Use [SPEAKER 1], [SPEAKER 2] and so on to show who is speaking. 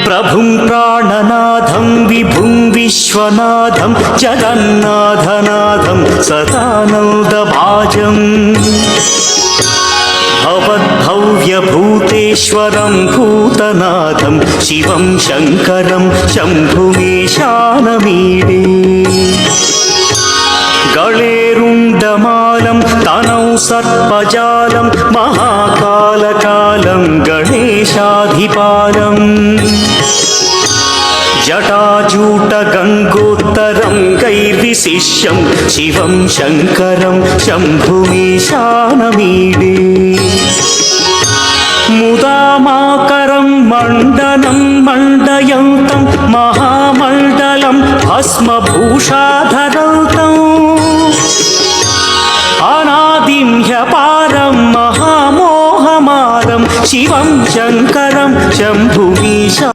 [SPEAKER 1] प्रभुं प्राणनाथं विभुं विश्वनाथं जगन्नाथनाथं सदानन्दभाजम् भवद्भव्यभूतेश्वरं भूतनाथं शिवं शङ्करं शम्भुमीशानमीडे गळेरुण्डमालं तनौ सर्पजालं महाकालकालं गणेशाधिपालम् जटाजूटगङ्गोत्तरं गैर्विशिष्यं शिवं शङ्करं शम्भुमीशानमीडे मुदामाकरं मण्डनं मण्डयन्तं महामण्डलं भस्मभूषाधरन्तम् अनादिं ह्यपारं महामोहमारं शिवं शङ्करं शम्भुमीशा